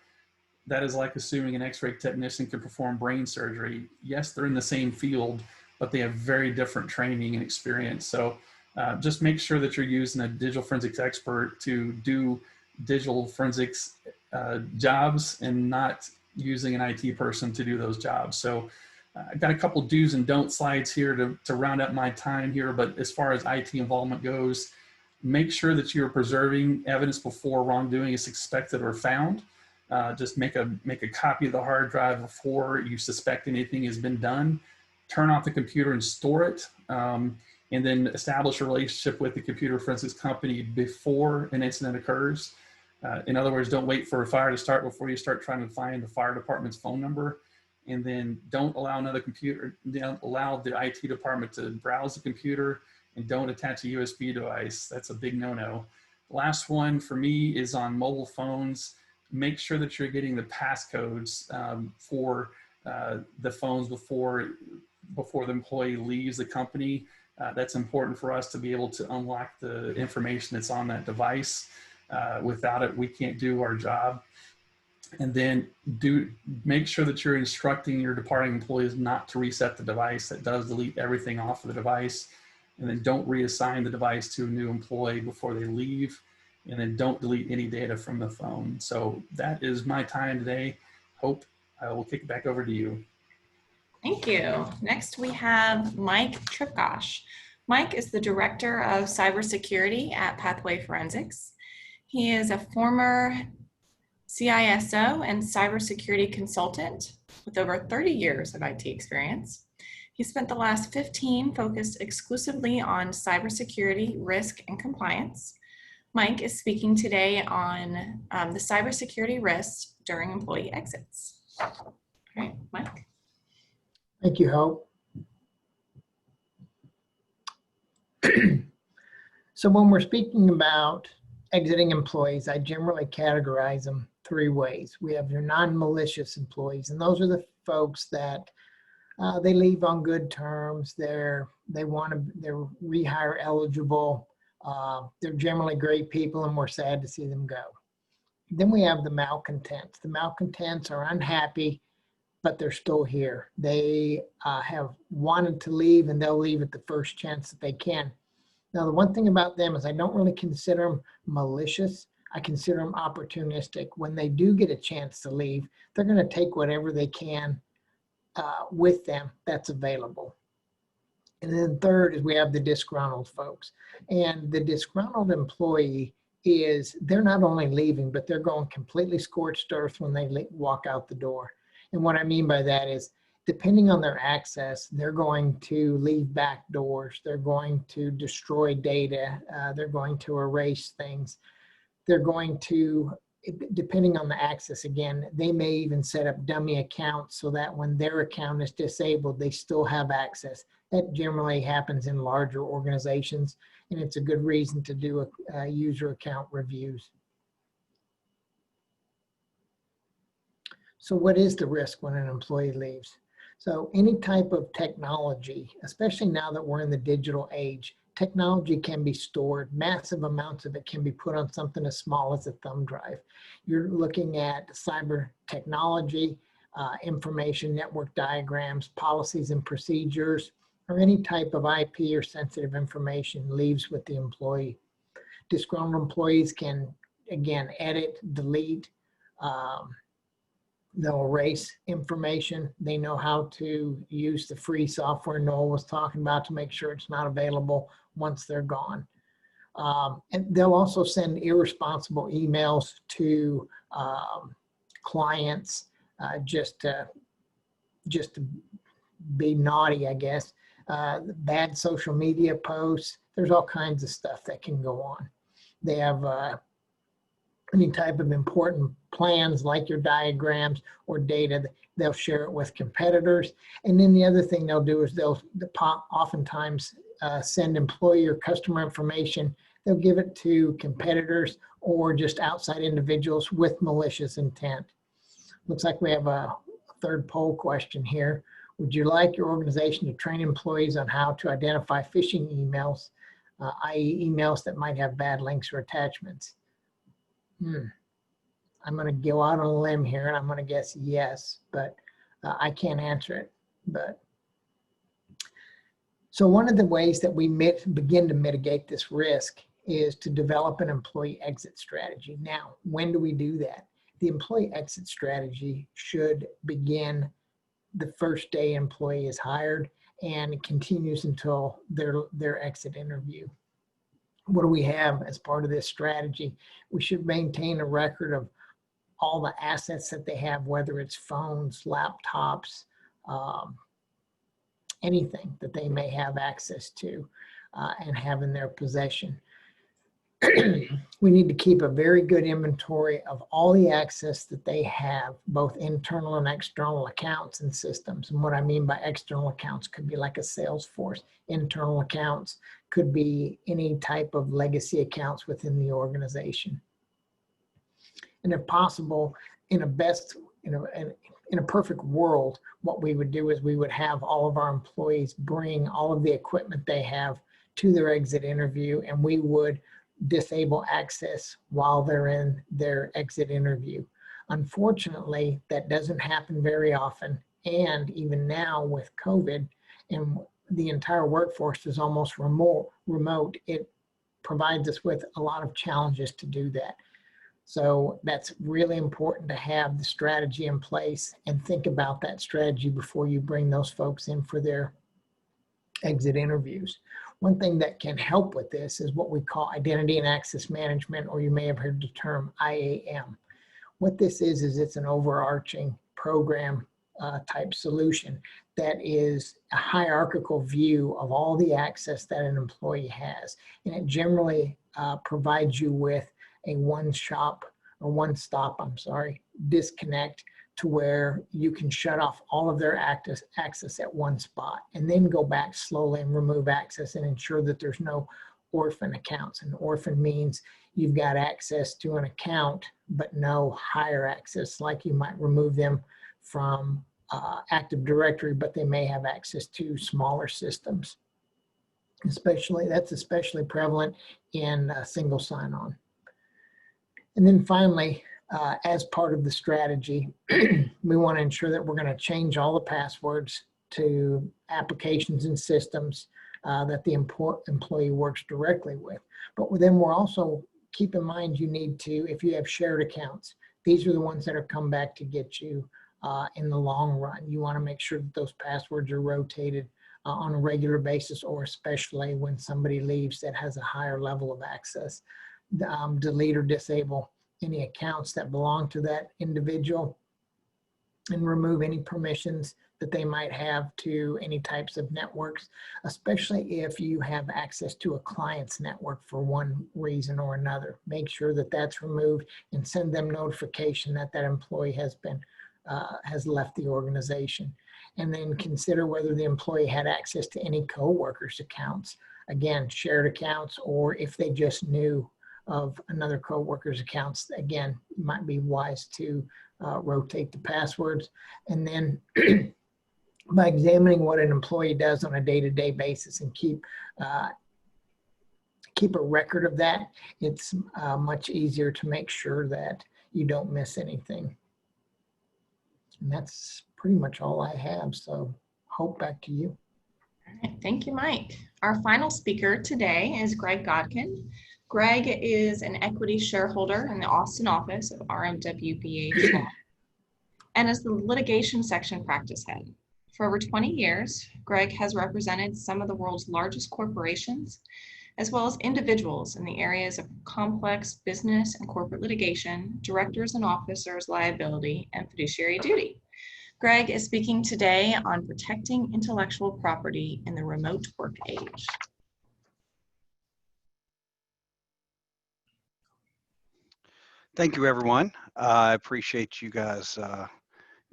That is like assuming an X-ray technician can perform brain surgery. Yes, they're in the same field, but they have very different training and experience. So just make sure that you're using a digital forensics expert to do digital forensics jobs and not using an IT person to do those jobs. So I've got a couple do's and don'ts slides here to round up my time here, but as far as IT involvement goes, make sure that you're preserving evidence before wrongdoing is suspected or found. Just make a copy of the hard drive before you suspect anything has been done. Turn off the computer and store it, and then establish a relationship with the computer forensics company before an incident occurs. In other words, don't wait for a fire to start before you start trying to find the fire department's phone number. And then don't allow allow the IT department to browse the computer, and don't attach a USB device. That's a big no-no. Last one for me is on mobile phones. Make sure that you're getting the passcodes for the phones before the employee leaves the company. That's important for us to be able to unlock the information that's on that device. Without it, we can't do our job. And then make sure that you're instructing your departing employees not to reset the device. That does delete everything off of the device. And then don't reassign the device to a new employee before they leave. And then don't delete any data from the phone. So that is my time today. Hope, I will kick it back over to you. Thank you. Next, we have Mike Kirkush. Mike is the Director of Cybersecurity at Pathway Forensics. He is a former CISO and cybersecurity consultant with over 30 years of IT experience. He spent the last 15 focused exclusively on cybersecurity, risk, and compliance. Mike is speaking today on the cybersecurity risks during employee exits. All right, Mike. Thank you, Hope. So when we're speaking about exiting employees, I generally categorize them three ways. We have your non-malicious employees, and those are the folks that they leave on good terms. They're rehire eligible. They're generally great people and we're sad to see them go. Then we have the malcontents. The malcontents are unhappy, but they're still here. They have wanted to leave and they'll leave at the first chance that they can. Now, the one thing about them is I don't really consider them malicious. I consider them opportunistic. When they do get a chance to leave, they're going to take whatever they can with them that's available. And then third is we have the disgruntled folks. And the disgruntled employee is, they're not only leaving, but they're going completely scorched earth when they walk out the door. And what I mean by that is, depending on their access, they're going to leave back doors. They're going to destroy data. They're going to erase things. They're going to, depending on the access, again, they may even set up dummy accounts so that when their account is disabled, they still have access. That generally happens in larger organizations, and it's a good reason to do a user account reviews. So what is the risk when an employee leaves? So any type of technology, especially now that we're in the digital age, technology can be stored. Massive amounts of it can be put on something as small as a thumb drive. You're looking at cyber technology, information network diagrams, policies and procedures, or any type of IP or sensitive information leaves with the employee. Disgruntled employees can, again, edit, delete, they'll erase information. They know how to use the free software Noel was talking about to make sure it's not available once they're gone. And they'll also send irresponsible emails to clients just to be naughty, I guess. Bad social media posts. There's all kinds of stuff that can go on. They have any type of important plans like your diagrams or data, they'll share it with competitors. And then the other thing they'll do is they'll oftentimes send employee or customer information. They'll give it to competitors or just outside individuals with malicious intent. Looks like we have a third poll question here. Would you like your organization to train employees on how to identify phishing emails, i.e. emails that might have bad links or attachments? I'm going to go out on a limb here and I'm going to guess yes, but I can't answer it. But so one of the ways that we begin to mitigate this risk is to develop an employee exit strategy. Now, when do we do that? The employee exit strategy should begin the first day employee is hired and it continues until their exit interview. What do we have as part of this strategy? We should maintain a record of all the assets that they have, whether it's phones, laptops, anything that they may have access to and have in their possession. We need to keep a very good inventory of all the access that they have, both internal and external accounts and systems. And what I mean by external accounts could be like a Salesforce. Internal accounts could be any type of legacy accounts within the organization. And if possible, in a perfect world, what we would do is we would have all of our employees bring all of the equipment they have to their exit interview, and we would disable access while they're in their exit interview. Unfortunately, that doesn't happen very often. And even now with COVID and the entire workforce is almost remote, it provides us with a lot of challenges to do that. So that's really important to have the strategy in place and think about that strategy before you bring those folks in for their exit interviews. One thing that can help with this is what we call identity and access management, or you may have heard the term IAM. What this is it's an overarching program type solution that is a hierarchical view of all the access that an employee has. And it generally provides you with a one-stop disconnect to where you can shut off all of their access at one spot and then go back slowly and remove access and ensure that there's no orphan accounts. And orphan means you've got access to an account, but no higher access, like you might remove them from Active Directory, but they may have access to smaller systems. That's especially prevalent in single sign-on. And then finally, as part of the strategy, we want to ensure that we're going to change all the passwords to applications and systems that the employee works directly with. But then we're also, keep in mind, you need to, if you have shared accounts, these are the ones that are come back to get you in the long run. You want to make sure that those passwords are rotated on a regular basis, or especially when somebody leaves that has a higher level of access. Delete or disable any accounts that belong to that individual, and remove any permissions that they might have to any types of networks, especially if you have access to a client's network for one reason or another. Make sure that that's removed and send them notification that that employee has left the organization. And then consider whether the employee had access to any co-workers' accounts. Again, shared accounts, or if they just knew of another co-worker's accounts, again, it might be wise to rotate the passwords. And then by examining what an employee does on a day-to-day basis and keep a record of that, it's much easier to make sure that you don't miss anything. And that's pretty much all I have. So Hope, back to you. All right, thank you, Mike. Our final speaker today is Greg Godkin. Greg is an equity shareholder in the Austin office of RMWBH Law and is the litigation section practice head. For over 20 years, Greg has represented some of the world's largest corporations, as well as individuals in the areas of complex business and corporate litigation, directors and officers liability, and fiduciary duty. Greg is speaking today on protecting intellectual property in the remote work age. Thank you, everyone. I appreciate you guys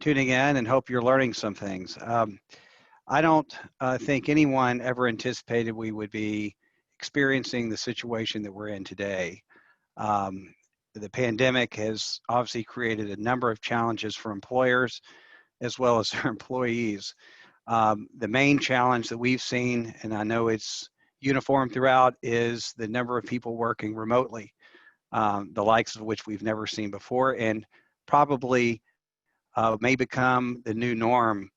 tuning in and hope you're learning some things. I don't think anyone ever anticipated we would be experiencing the situation that we're in today. The pandemic has obviously created a number of challenges for employers as well as their employees. The main challenge that we've seen, and I know it's uniform throughout, is the number of people working remotely, the likes of which we've never seen before, and probably may become the new norm,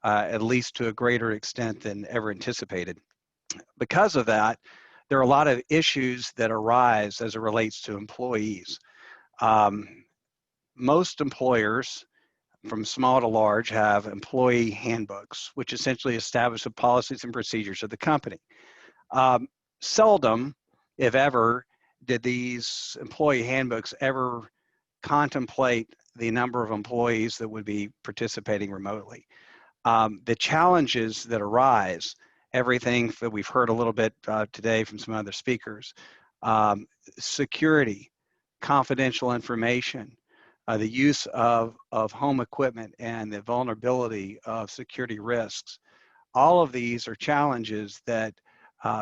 at least to a greater extent than ever anticipated. Because of that, there are a lot of issues that arise as it relates to employees. Most employers, from small to large, have employee handbooks, which essentially establish the policies and procedures of the company. Seldom, if ever, did these employee handbooks ever contemplate the number of employees that would be participating remotely. The challenges that arise, everything that we've heard a little bit today from some other speakers, security, confidential information, the use of home equipment, and the vulnerability of security risks. All of these are challenges that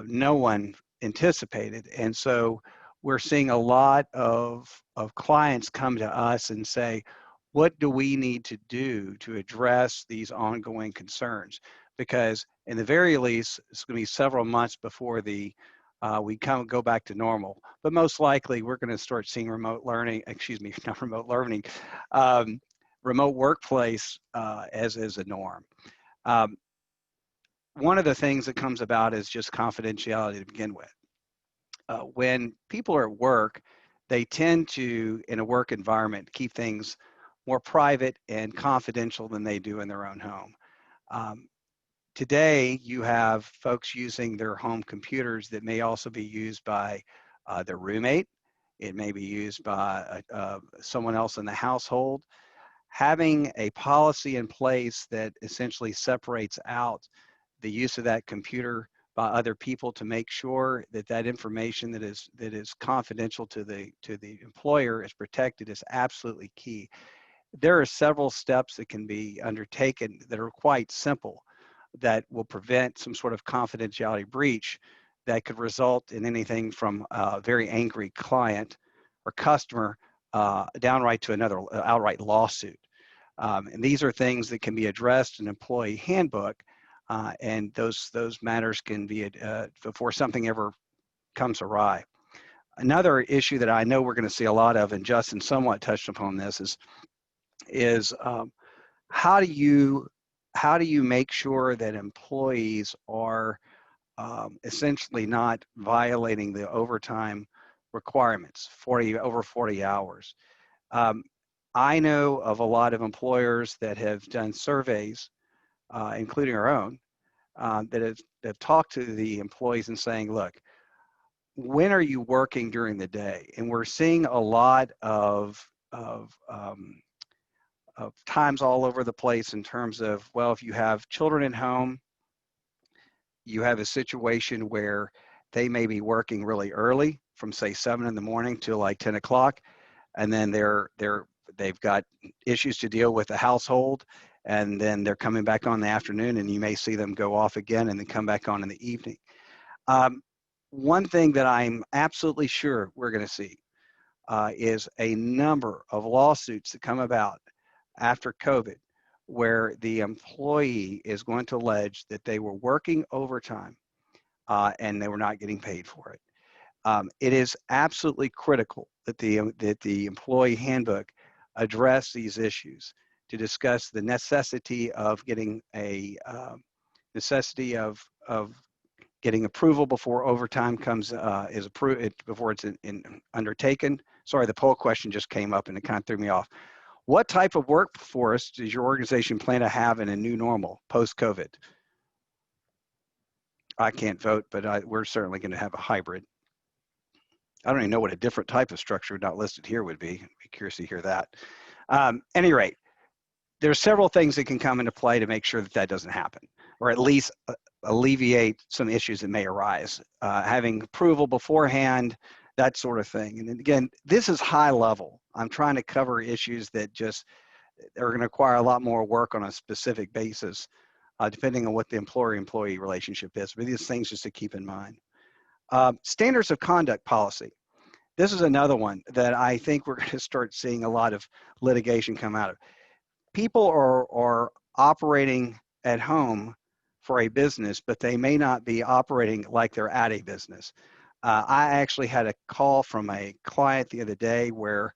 no one anticipated. And so we're seeing a lot of clients come to us and say, what do we need to do to address these ongoing concerns? Because in the very least, it's going to be several months before we go back to normal. But most likely, we're going to start seeing remote learning, not remote learning, remote workplace as a norm. One of the things that comes about is just confidentiality to begin with. When people are at work, they tend to, in a work environment, keep things more private and confidential than they do in their own home. Today, you have folks using their home computers that may also be used by their roommate. It may be used by someone else in the household. Having a policy in place that essentially separates out the use of that computer by other people to make sure that that information that is confidential to the employer is protected is absolutely key. There are several steps that can be undertaken that are quite simple that will prevent some sort of confidentiality breach that could result in anything from a very angry client or customer downright to another outright lawsuit. And these are things that can be addressed in an employee handbook and those matters can be before something ever comes awry. Another issue that I know we're going to see a lot of, and Justin somewhat touched upon this, is how do you make sure that employees are essentially not violating the overtime requirements, over 40 hours. I know of a lot of employers that have done surveys, including our own, that have talked to the employees and saying, look, when are you working during the day? And we're seeing a lot of times all over the place in terms of, well, if you have children at home, you have a situation where they may be working really early from say 7 in the morning till like 10 o'clock. And then they've got issues to deal with the household. And then they're coming back on in the afternoon, and you may see them go off again and then come back on in the evening. One thing that I'm absolutely sure we're going to see is a number of lawsuits that come about after COVID, where the employee is going to allege that they were working overtime and they were not getting paid for it. It is absolutely critical that the employee handbook address these issues to discuss the necessity of getting getting approval before overtime is approved, before it's undertaken. Sorry, the poll question just came up and it kind of threw me off. What type of workforce does your organization plan to have in a new normal post-COVID? I can't vote, but we're certainly going to have a hybrid. I don't even know what a different type of structure not listed here would be. I'd be curious to hear that. Any rate, there's several things that can come into play to make sure that that doesn't happen, or at least alleviate some issues that may arise. Having approval beforehand, that sort of thing. And again, this is high level. I'm trying to cover issues that just are going to require a lot more work on a specific basis, depending on what the employer-employee relationship is. But these things just to keep in mind. Standards of conduct policy. This is another one that I think we're going to start seeing a lot of litigation come out of. People are operating at home for a business, but they may not be operating like they're at a business. I actually had a call from a client the other day where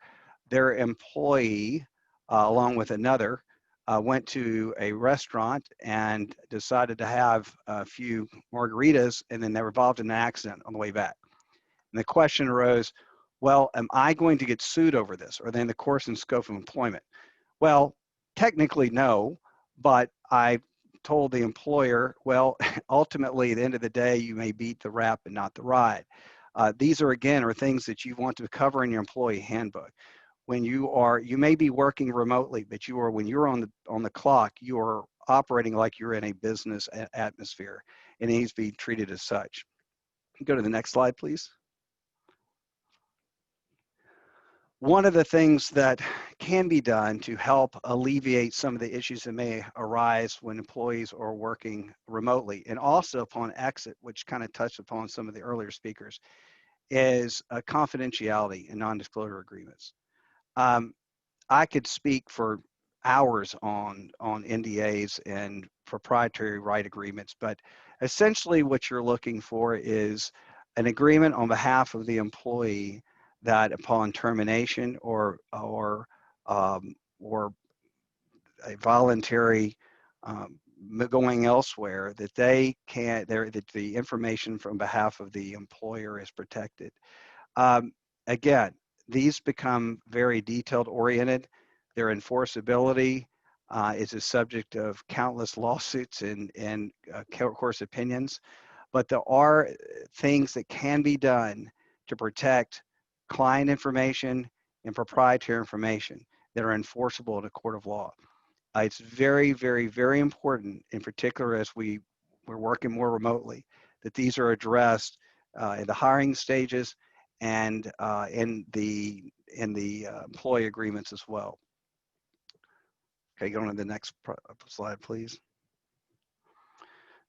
their employee, along with another, went to a restaurant and decided to have a few margaritas, and then they were involved in an accident on the way back. And the question arose, well, am I going to get sued over this? Or then the course and scope of employment? Well, technically no, but I told the employer, well, ultimately at the end of the day, you may beat the rap and not the ride. These are things that you want to cover in your employee handbook. When you may be working remotely, but when you're on the clock, you are operating like you're in a business atmosphere, and it needs to be treated as such. Go to the next slide, please. One of the things that can be done to help alleviate some of the issues that may arise when employees are working remotely, and also upon exit, which kind of touched upon some of the earlier speakers, is confidentiality and non-disclosure agreements. I could speak for hours on NDAs and proprietary right agreements, but essentially what you're looking for is an agreement on behalf of the employee that upon termination or a voluntary going elsewhere, that that the information from behalf of the employer is protected. Again, these become very detailed oriented. Their enforceability is a subject of countless lawsuits and course opinions, but there are things that can be done to protect client information and proprietary information that are enforceable in a court of law. It's very, very, very important, in particular as we're working more remotely, that these are addressed in the hiring stages and in the employee agreements as well. Okay, go on to the next slide, please.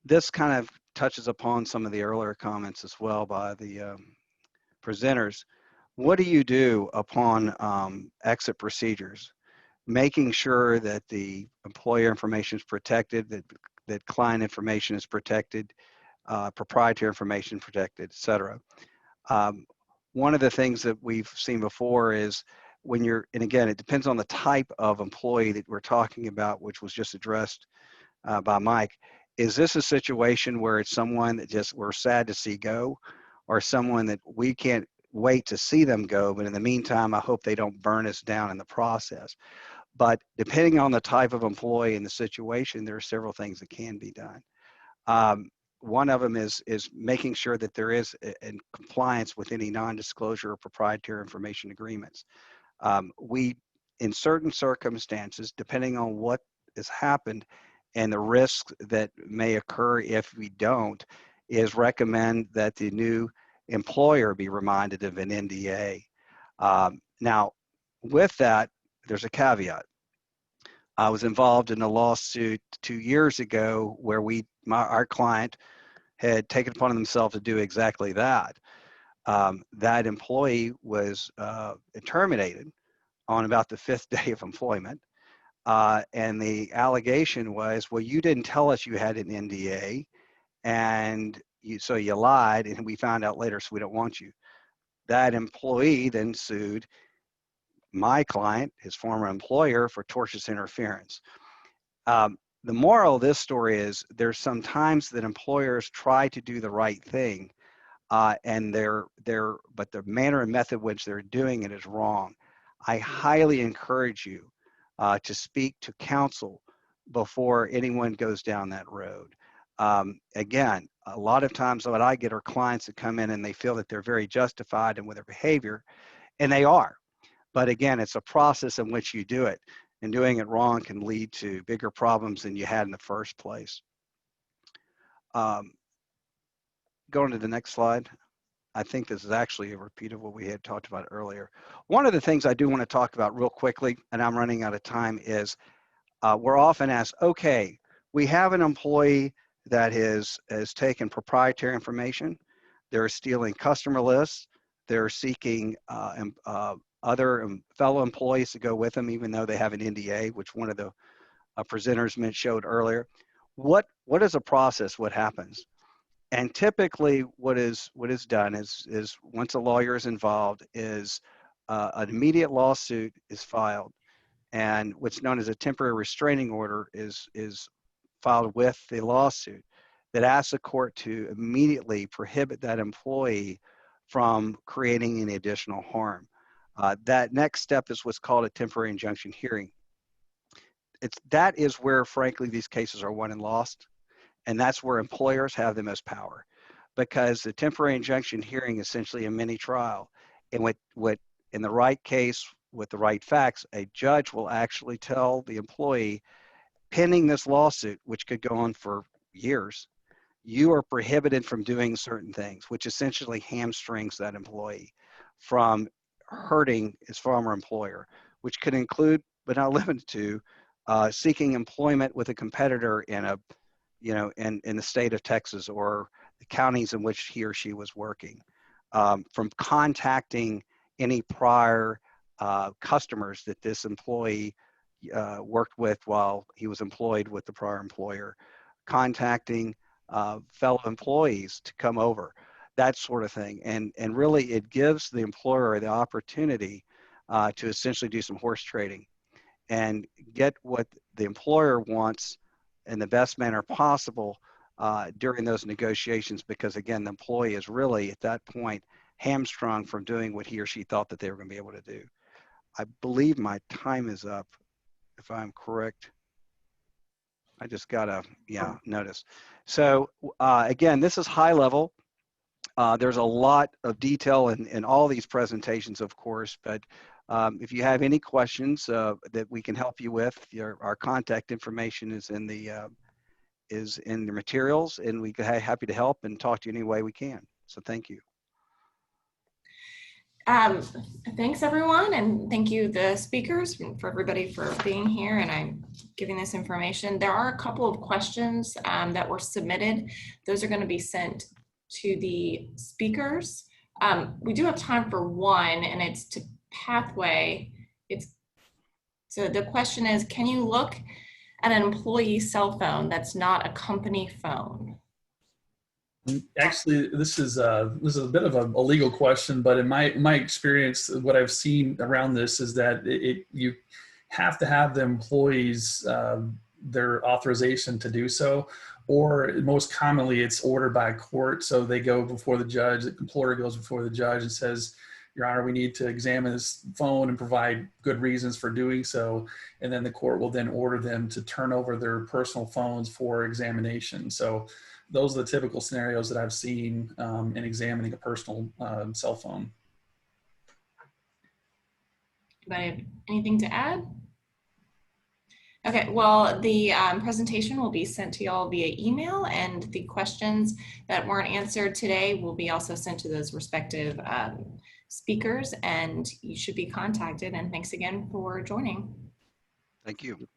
This kind of touches upon some of the earlier comments as well by the presenters. What do you do upon exit procedures? Making sure that the employer information is protected, that that client information is protected, proprietary information protected, et cetera. One of the things that we've seen before is when you're, and again, it depends on the type of employee that we're talking about, which was just addressed by Mike. Is this a situation where it's someone that just we're sad to see go, or someone that we can't wait to see them go, but in the meantime, I hope they don't burn us down in the process? But depending on the type of employee and the situation, there are several things that can be done. One of them is making sure that there is in compliance with any non-disclosure or proprietary information agreements. We, in certain circumstances, depending on what has happened and the risks that may occur if we don't, is recommend that the new employer be reminded of an NDA. Now, with that, there's a caveat. I was involved in a lawsuit 2 years ago where our client had taken upon themselves to do exactly that. That employee was terminated on about the 5th day of employment. And the allegation was, well, you didn't tell us you had an NDA, and so you lied, and we found out later, so we don't want you. That employee then sued my client, his former employer, for tortious interference. The moral of this story is there's some times that employers try to do the right thing, but the manner and method which they're doing it is wrong. I highly encourage you to speak to counsel before anyone goes down that road. Again, a lot of times what I get are clients that come in and they feel that they're very justified in with their behavior, and they are. But again, it's a process in which you do it, and doing it wrong can lead to bigger problems than you had in the first place. Going to the next slide. I think this is actually a repeat of what we had talked about earlier. One of the things I do want to talk about real quickly, and I'm running out of time, is we're often asked, okay, we have an employee that has taken proprietary information. They're stealing customer lists. They're seeking other fellow employees to go with them, even though they have an NDA, which one of the presenters showed earlier. What is a process? What happens? And typically, what is done is once a lawyer is involved, is an immediate lawsuit is filed, and what's known as a temporary restraining order is filed with the lawsuit that asks the court to immediately prohibit that employee from creating any additional harm. That next step is what's called a temporary injunction hearing. That is where, frankly, these cases are won and lost. And that's where employers have the most power, because the temporary injunction hearing is essentially a mini trial. And what in the right case with the right facts, a judge will actually tell the employee, pending this lawsuit, which could go on for years, you are prohibited from doing certain things, which essentially hamstrings that employee from hurting his former employer, which could include, but not limited to, seeking employment with a competitor in the state of Texas or the counties in which he or she was working, from contacting any prior customers that this employee worked with while he was employed with the prior employer, contacting fellow employees to come over, that sort of thing. And really it gives the employer the opportunity to essentially do some horse trading and get what the employer wants in the best manner possible during those negotiations, because again, the employee is really at that point hamstrung from doing what he or she thought that they were going to be able to do. I believe my time is up, if I'm correct. I just got a notice. So again, this is high level. There's a lot of detail in all these presentations, of course, but if you have any questions that we can help you with, our contact information is in the materials, and we're happy to help and talk to you any way we can. So thank you. Thanks everyone, and thank you the speakers for everybody for being here and I'm giving this information. There are a couple of questions that were submitted. Those are going to be sent to the speakers. We do have time for one, and it's to Pathway. So the question is, can you look at an employee cell phone that's not a company phone? Actually, this is a bit of a legal question, but in my experience, what I've seen around this is that you have to have the employees their authorization to do so, or most commonly it's ordered by a court. So they go before the judge, the employer goes before the judge and says, Your Honor, we need to examine this phone and provide good reasons for doing so. And then the court will then order them to turn over their personal phones for examination. So those are the typical scenarios that I've seen in examining a personal cell phone. Anybody have anything to add? Okay, well, the presentation will be sent to y'all via email, and the questions that weren't answered today will be also sent to those respective speakers, and you should be contacted. And thanks again for joining. Thank you.